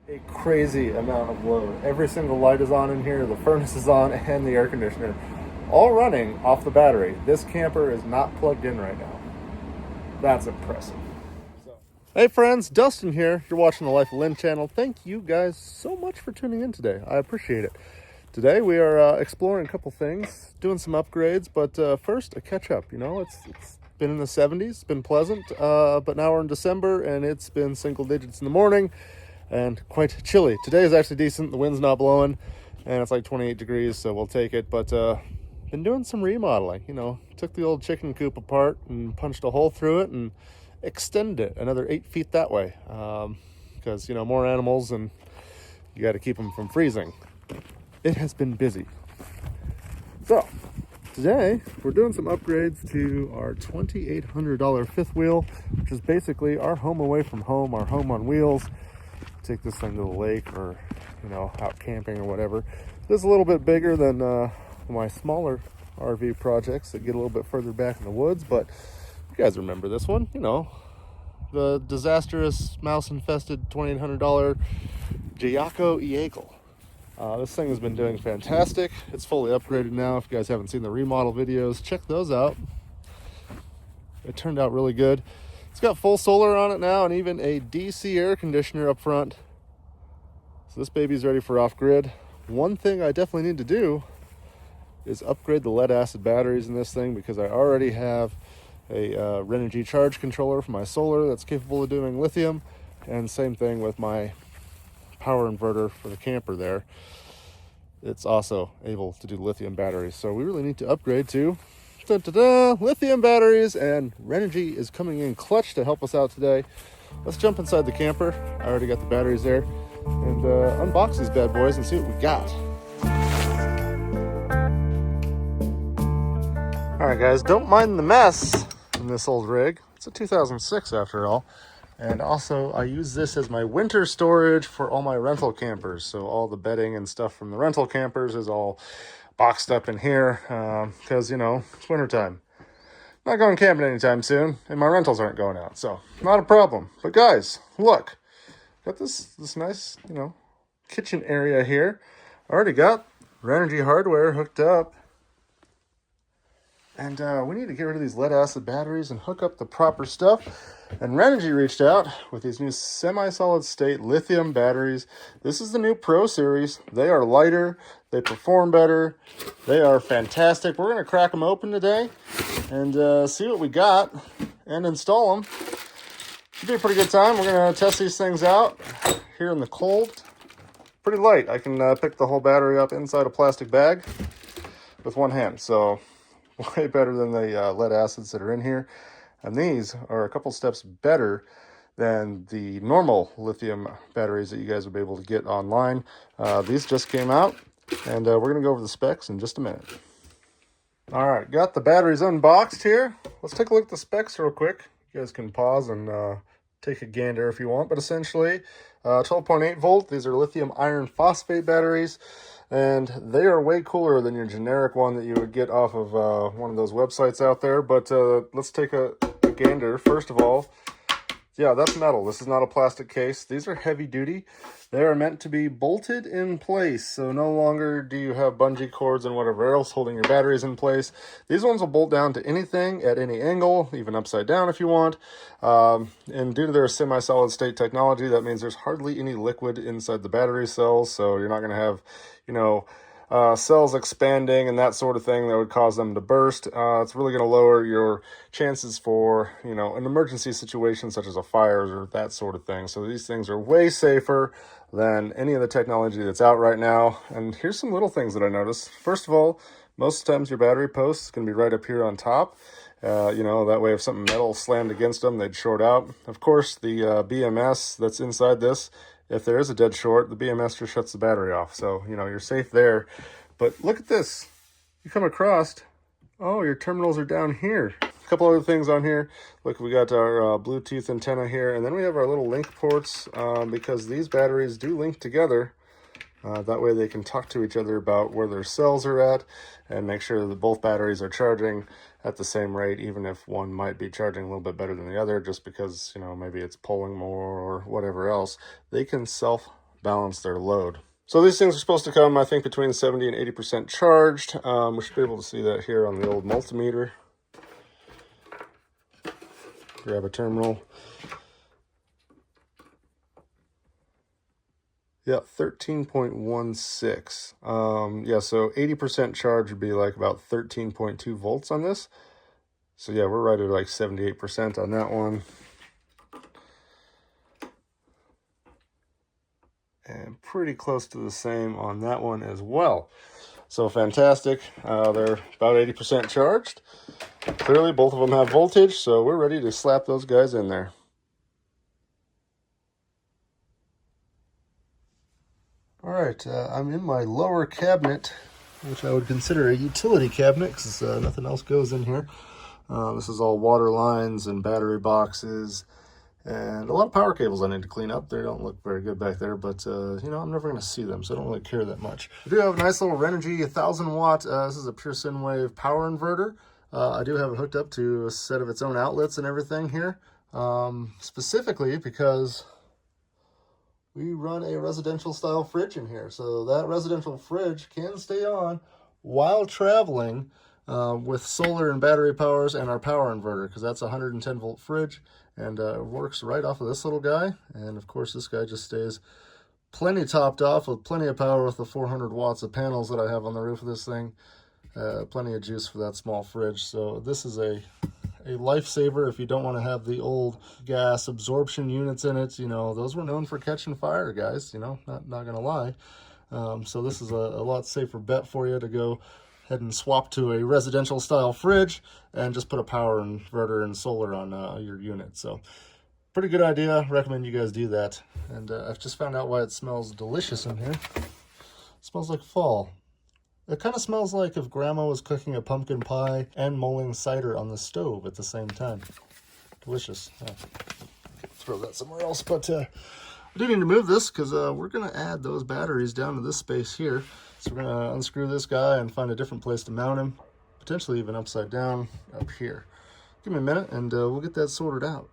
A crazy amount of load. Every single light is on in here, the furnace is on, and the air conditioner, all running off the battery. This camper is not plugged in right now. That's impressive. Hey friends, Dustin here. You're watching the Life of Lynn channel. Thank you guys so much for tuning in today. I appreciate it. Today we are exploring a couple things, doing some upgrades, but first a catch up. You know, it's been in the 70s, it's been pleasant, but now we're in December and it's been single digits in the morning and quite chilly. Today is actually decent. The wind's not blowing and it's like 28 degrees, so we'll take it. But been doing some remodeling. You know, took the old chicken coop apart and punched a hole through it and extended it another 8 feet that way, because you know, more animals and you got to keep them from freezing. It has been busy. So today we're doing some upgrades to our $2,800 fifth wheel, which is basically our home away from home, our home on wheels. Take this thing to the lake or, you know, out camping or whatever. This is a little bit bigger than my smaller RV projects that get a little bit further back in the woods, but you guys remember this one, you know, the disastrous mouse-infested $2,800 Giaco Eagle. This thing has been doing fantastic. It's fully upgraded now. If you guys haven't seen the remodel videos, check those out. It turned out really good. It's got full solar on it now and even a DC air conditioner up front. So this baby's ready for off-grid. One thing I definitely need to do is upgrade the lead acid batteries in this thing, because I already have a Renogy charge controller for my solar that's capable of doing lithium, and same thing with my power inverter for the camper there. It's also able to do lithium batteries. So we really need to upgrade to lithium batteries, and Renogy is coming in clutch to help us out today. Let's jump inside the camper. I already got the batteries there, and unbox these bad boys and see what we got. All right, guys, don't mind the mess in this old rig. It's a 2006 after all. And also, I use this as my winter storage for all my rental campers. So all the bedding and stuff from the rental campers is all boxed up in here because, you know, it's wintertime. Not going camping anytime soon, and my rentals aren't going out, so not a problem. But guys, look, got this nice, you know, kitchen area here. Already got Renogy hardware hooked up. And we need to get rid of these lead acid batteries and hook up the proper stuff. And Renogy reached out with these new semi-solid state lithium batteries. This is the new Pro Series. They are lighter. They perform better. They are fantastic. We're going to crack them open today and see what we got and install them. Should be a pretty good time. We're going to test these things out here in the cold. Pretty light. I can pick the whole battery up inside a plastic bag with one hand. So way better than the lead acids that are in here. And these are a couple steps better than the normal lithium batteries that you guys will be able to get online. These just came out, and we're going to go over the specs in just a minute. All right, got the batteries unboxed here. Let's take a look at the specs real quick. You guys can pause and take a gander if you want, but essentially 12.8 volt. These are lithium iron phosphate batteries. And they are way cooler than your generic one that you would get off of one of those websites out there. But let's take a gander. First of all, yeah, that's metal. This is not a plastic case. These are heavy duty. They are meant to be bolted in place. So no longer do you have bungee cords and whatever else holding your batteries in place. These ones will bolt down to anything at any angle, even upside down if you want. And due to their semi-solid state technology, that means there's hardly any liquid inside the battery cells. So you're not going to have, you know, cells expanding and that sort of thing that would cause them to burst. It's really going to lower your chances for, you know, an emergency situation such as a fire or that sort of thing. So these things are way safer than any of the technology that's out right now. And here's some little things that I noticed. First of all, most times your battery post is going to be right up here on top. You know, that way if something metal slammed against them, they'd short out. Of course, the BMS that's inside this, if there is a dead short, the BMS just shuts the battery off. So, you know, you're safe there. But look at this. You come across, oh, your terminals are down here. A couple other things on here. Look, we got our Bluetooth antenna here. And then we have our little link ports because these batteries do link together. That way they can talk to each other about where their cells are at and make sure that both batteries are charging at the same rate, even if one might be charging a little bit better than the other just because, you know, maybe it's pulling more or whatever else. They can self balance their load. So these things are supposed to come, I think, between 70 and 80% charged. We should be able to see that here on the old multimeter. Grab a terminal. Yeah, 13.16. Yeah, so 80% charge would be like about 13.2 volts on this. So yeah, we're right at like 78% on that one. And pretty close to the same on that one as well. So fantastic. They're about 80% charged. Clearly, both of them have voltage, so we're ready to slap those guys in there. All right, I'm in my lower cabinet, which I would consider a utility cabinet because nothing else goes in here. This is all water lines and battery boxes and a lot of power cables I need to clean up. They don't look very good back there, but you know, I'm never going to see them, so I don't really care that much. I do have a nice little Renogy 1000 watt. This is a pure sine wave power inverter. I do have it hooked up to a set of its own outlets and everything here, specifically because we run a residential style fridge in here. So that residential fridge can stay on while traveling with solar and battery powers and our power inverter, because that's a 110 volt fridge, and it works right off of this little guy. And of course, this guy just stays plenty topped off with plenty of power with the 400 watts of panels that I have on the roof of this thing. Plenty of juice for that small fridge. So this is a lifesaver if you don't want to have the old gas absorption units in it. You know, those were known for catching fire, guys, you know, not gonna lie. So this is a lot safer bet for you to go ahead and swap to a residential style fridge and just put a power inverter and solar on your unit. So pretty good idea. Recommend you guys do that. And I've just found out why it smells delicious in here. It smells like fall. It kind of smells like if grandma was cooking a pumpkin pie and mulling cider on the stove at the same time. Delicious. Throw that somewhere else, but I do need to move this because we're going to add those batteries down to this space here. So we're going to unscrew this guy and find a different place to mount him, potentially even upside down up here. Give me a minute and we'll get that sorted out.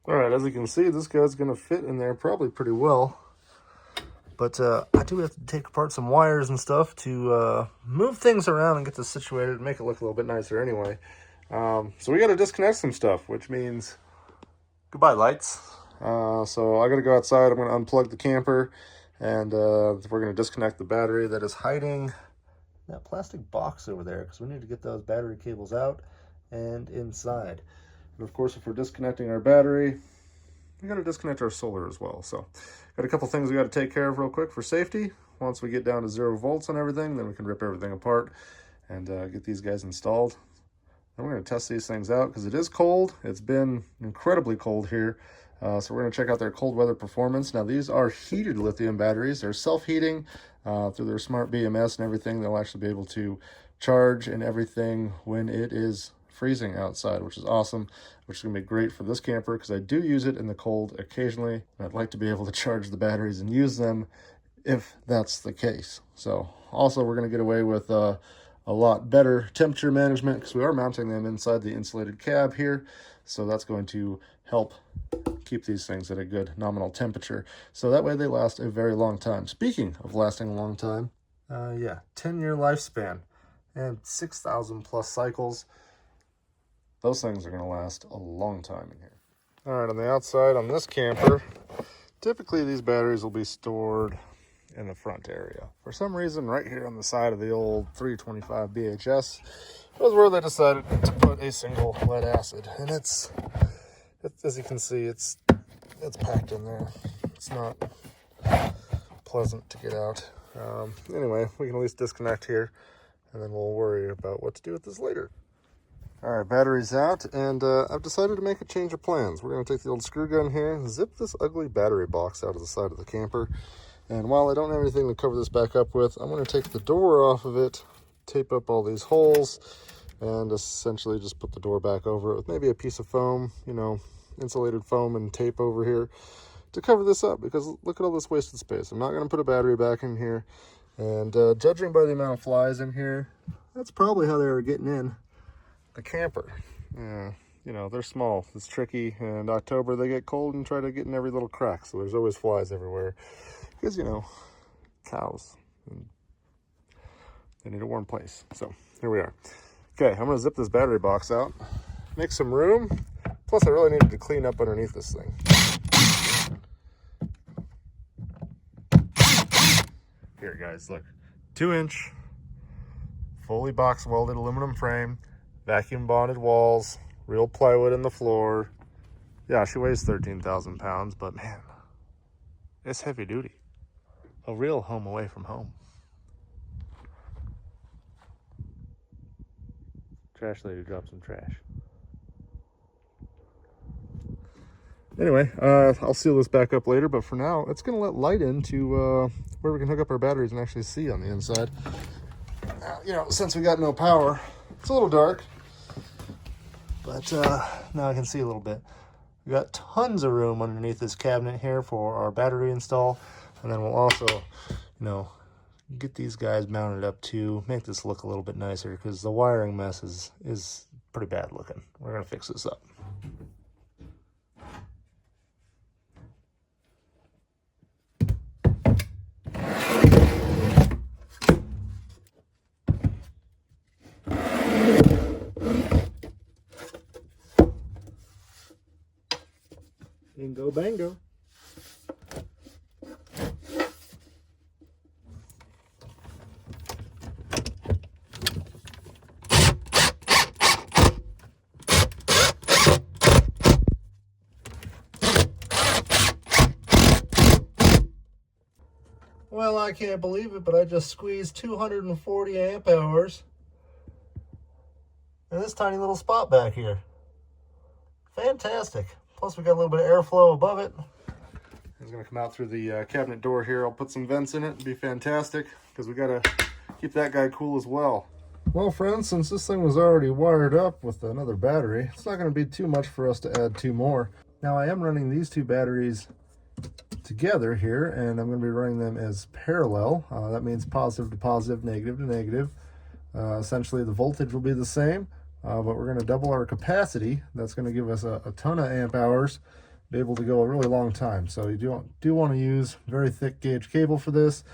All right, as you can see, this guy's going to fit in there probably pretty well. But I do have to take apart some wires and stuff to move things around and get this situated and make it look a little bit nicer anyway. So we got to disconnect some stuff, which means goodbye lights. So I got to go outside. I'm going to unplug the camper, and we're going to disconnect the battery that is hiding that plastic box over there, because we need to get those battery cables out and inside. And of course, if we're disconnecting our battery, we got to disconnect our solar as well. So got a couple things we got to take care of real quick for safety. Once we get down to 0 volts on everything, then we can rip everything apart and get these guys installed. Then we're going to test these things out because it is cold. It's been incredibly cold here. So we're going to check out their cold weather performance. Now, these are heated lithium batteries. They're self-heating through their smart BMS and everything. They'll actually be able to charge and everything when it is freezing outside, which is awesome, which is going to be great for this camper because I do use it in the cold occasionally. And I'd like to be able to charge the batteries and use them if that's the case. So also we're going to get away with a lot better temperature management because we are mounting them inside the insulated cab here. So that's going to help keep these things at a good nominal temperature. So that way they last a very long time. Speaking of lasting a long time, 10-year lifespan and 6,000 plus cycles. Those things are going to last a long time in here. All right, on the outside on this camper, typically these batteries will be stored in the front area. For some reason, right here on the side of the old 325 BHS was where they decided to put a single lead acid. And it's as you can see, it's packed in there. It's not pleasant to get out. Anyway, we can at least disconnect here, and then we'll worry about what to do with this later. All right, battery's out, and I've decided to make a change of plans. We're going to take the old screw gun here, zip this ugly battery box out of the side of the camper, And while I don't have anything to cover this back up with, I'm going to take the door off of it, tape up all these holes, and essentially just put the door back over it with maybe a piece of foam, you know, insulated foam and tape over here to cover this up, because look at all this wasted space. I'm not going to put a battery back in here. And judging by the amount of flies in here, that's probably how they were getting in the camper. Yeah, you know, they're small. It's tricky. And October, they get cold and try to get in every little crack. So there's always flies everywhere. Because, you know, cows, they need a warm place. So here we are. Okay, I'm going to zip this battery box out, make some room. Plus, I really needed to clean up underneath this thing. Here, guys, look. 2-inch, fully box welded aluminum frame, vacuum bonded walls, real plywood in the floor. Yeah, she weighs 13,000 pounds, but man, it's heavy duty. A real home away from home. Trash lady dropped some trash. Anyway, I'll seal this back up later, but for now, it's going to let light into where we can hook up our batteries and actually see on the inside. You know, since we got no power, it's a little dark, but now I can see a little bit. We got tons of room underneath this cabinet here for our battery install, and then we'll also, you know, get these guys mounted up to make this look a little bit nicer, because the wiring mess is pretty bad looking. We're going to fix this up. Bingo bango. Well, I can't believe it, but I just squeezed 240 amp hours in this tiny little spot back here. Fantastic. Plus we got a little bit of airflow above it. It's going to come out through the cabinet door here. I'll put some vents in it. It'd be fantastic, because we got to keep that guy cool as well. Well, friends, since this thing was already wired up with another battery, it's not going to be too much for us to add 2 more. Now, I am running these 2 batteries together here, and I'm going to be running them as parallel. That means positive to positive, negative to negative. Essentially, the voltage will be the same. But we're going to double our capacity. That's going to give us a ton of amp hours, be able to go a really long time. So you do want to use very thick gauge cable for this.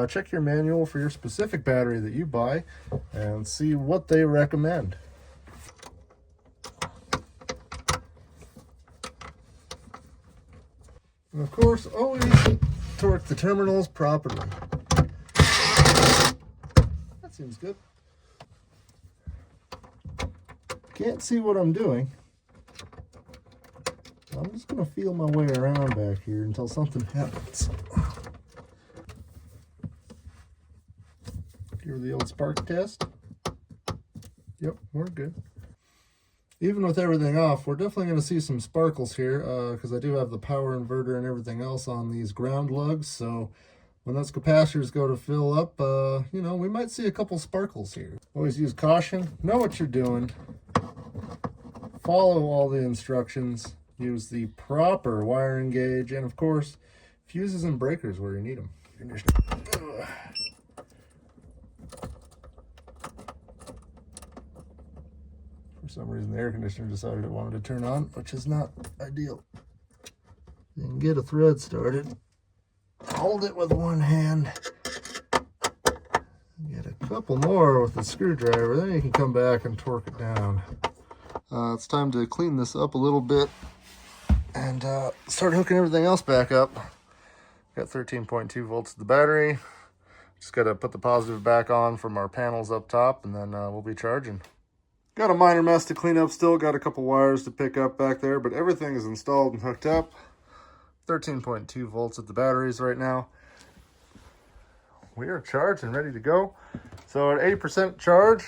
Check your manual for your specific battery that you buy and see what they recommend. And of course, always torque the terminals properly. That seems good. Can't see what I'm doing. I'm just going to feel my way around back here until something happens. Give her the old spark test. Yep, we're good. Even with everything off, we're definitely going to see some sparkles here, because I do have the power inverter and everything else on these ground lugs. So when those capacitors go to fill up, you know, we might see a couple sparkles here. Always use caution. Know what you're doing. Follow all the instructions, use the proper wiring gauge, and of course, fuses and breakers where you need them. For some reason, the air conditioner decided it wanted to turn on, which is not ideal. You can get a thread started, hold it with one hand, get a couple more with the screwdriver, then you can come back and torque it down. It's time to clean this up a little bit and start hooking everything else back up. Got 13.2 volts to the battery. Just got to put the positive back on from our panels up top, and then we'll be charging. Got a minor mess to clean up still. Got a couple wires to pick up back there, but everything is installed and hooked up. 13.2 volts at the batteries right now. We are charged and ready to go. So at 80% charge,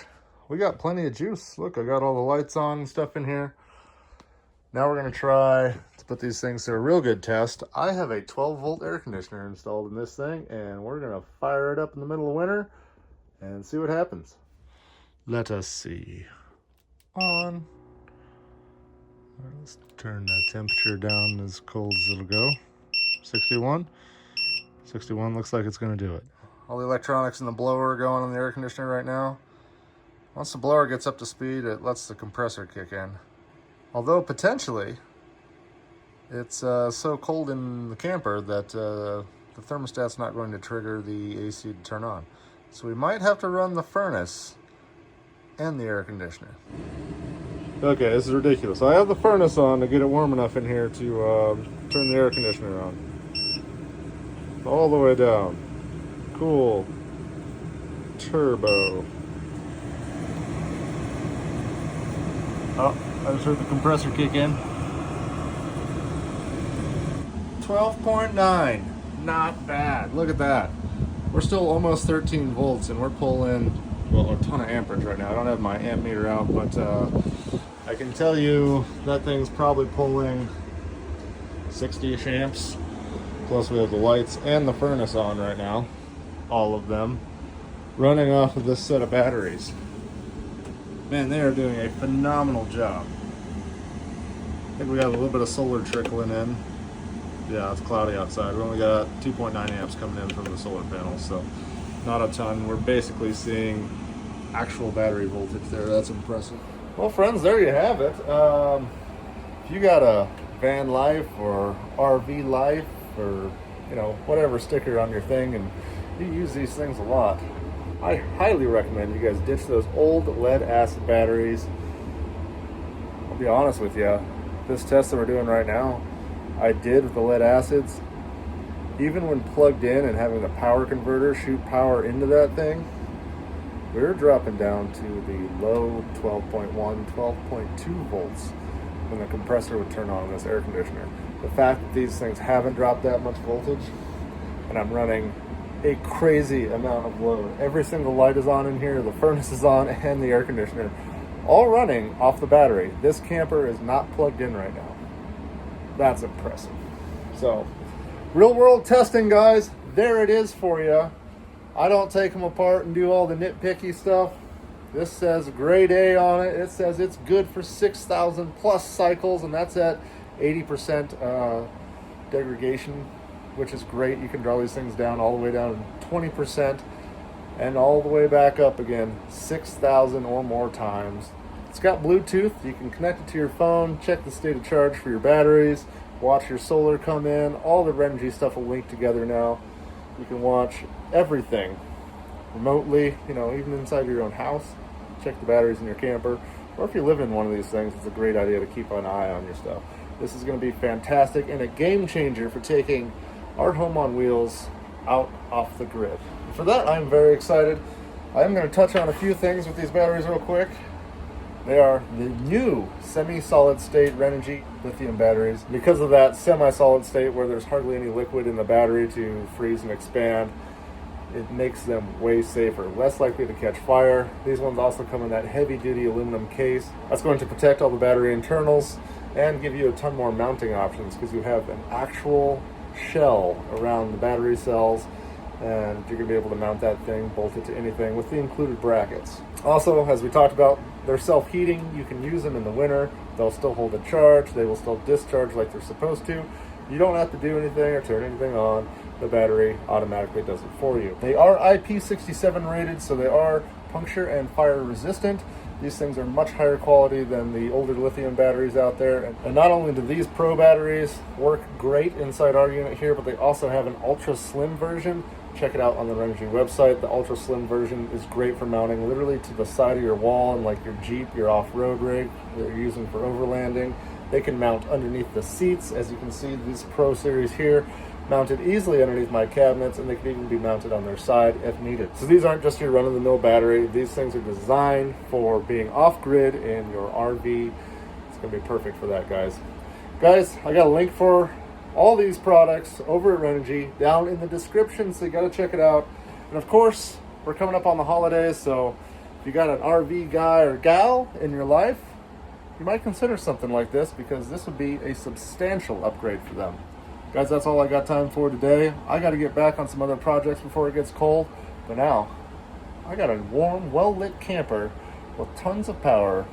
we got plenty of juice. Look, I got all the lights on and stuff in here. Now we're going to try to put these things to a real good test. I have a 12-volt air conditioner installed in this thing, and we're going to fire it up in the middle of winter and see what happens. Let us see. On. Let's turn the temperature down as cold as it'll go. 61. 61 looks like it's going to do it. All the electronics in the blower are going on the air conditioner right now. Once the blower gets up to speed, it lets the compressor kick in. Although potentially, it's so cold in the camper that the thermostat's not going to trigger the AC to turn on. So we might have to run the furnace and the air conditioner. Okay, this is ridiculous. I have the furnace on to get it warm enough in here to turn the air conditioner on. All the way down. Cool. Turbo. Oh, I just heard the compressor kick in. 12.9. Not bad. Look at that. We're still almost 13 volts and we're pulling, well, a ton of amperage right now. I don't have my amp meter out, but I can tell you that thing's probably pulling 60-ish amps. Plus we have the lights and the furnace on right now. All of them. Running off of this set of batteries. Man, they are doing a phenomenal job. I think we got a little bit of solar trickling in. Yeah, it's cloudy outside. We only got 2.9 amps coming in from the solar panels, so not a ton. We're basically seeing actual battery voltage there. That's impressive. Well, friends, there you have it. If you got a van life or RV life or, you know, whatever sticker on your thing and you use these things a lot, I highly recommend you guys ditch those old lead acid batteries. I'll be honest with you, this test that we're doing right now, I did with the lead acids. Even when plugged in and having the power converter shoot power into that thing, we were dropping down to the low 12.1, 12.2 volts when the compressor would turn on this air conditioner. The fact that these things haven't dropped that much voltage, and I'm running a crazy amount of load. Every single light is on in here, the furnace is on, and the air conditioner, all running off the battery. This camper is not plugged in right now. That's impressive. So, real world testing, guys. There it is for you. I don't take them apart and do all the nitpicky stuff. This says grade A on it. It says it's good for 6,000 plus cycles, and that's at 80% degradation, which is great. You can draw these things down all the way down to 20% and all the way back up again 6,000 or more times. It's got Bluetooth. You can connect it to your phone, check the state of charge for your batteries, watch your solar come in. All the Renogy stuff will link together now. You can watch everything remotely, you know, even inside your own house. Check the batteries in your camper. Or if you live in one of these things, it's a great idea to keep an eye on your stuff. This is going to be fantastic and a game changer for taking our home on wheels out off the grid. For that, I'm very excited. I'm going to touch on a few things with these batteries real quick. They are the new semi-solid state Renogy lithium batteries. Because of that semi-solid state where there's hardly any liquid in the battery to freeze and expand, it makes them way safer, less likely to catch fire. These ones also come in that heavy-duty aluminum case. That's going to protect all the battery internals and give you a ton more mounting options because you have an actual shell around the battery cells, and you're going to be able to mount that thing, bolt it to anything with the included brackets. Also, as we talked about, they're self-heating. You can use them in the winter. They'll still hold a charge. They will still discharge like they're supposed to. You don't have to do anything or turn anything on. The battery automatically does it for you. They are IP67 rated, so they are puncture and fire resistant. These things are much higher quality than the older lithium batteries out there. And not only do these Pro batteries work great inside our unit here, but they also have an ultra slim version. Check it out on the Renogy website. The ultra slim version is great for mounting literally to the side of your wall and like your Jeep, your off-road rig that you're using for overlanding. They can mount underneath the seats. As you can see, these Pro series here mounted easily underneath my cabinets, and they can even be mounted on their side if needed. So these aren't just your run-of-the-mill battery. These things are designed for being off-grid in your RV. It's going to be perfect for that, guys. Guys, I got a link for all these products over at Renogy down in the description, so you got to check it out. And of course, we're coming up on the holidays, so if you got an RV guy or gal in your life, you might consider something like this, because this would be a substantial upgrade for them. Guys, that's all I got time for today. I got to get back on some other projects before it gets cold. But now, I got a warm, well-lit camper with tons of power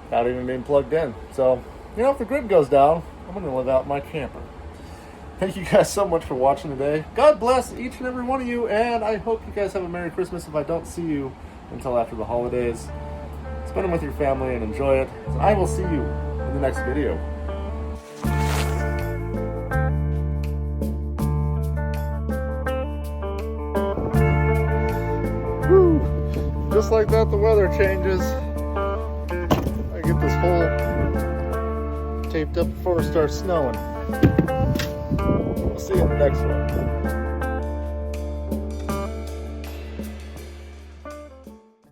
without even being plugged in. So, you know, if the grid goes down, I'm going to live out my camper. Thank you guys so much for watching today. God bless each and every one of you, and I hope you guys have a Merry Christmas if I don't see you until after the holidays. Spend them with your family and enjoy it. And I will see you in the next video. Woo. Just like that, the weather changes. I get this hole taped up before it starts snowing. We'll see you in the next one.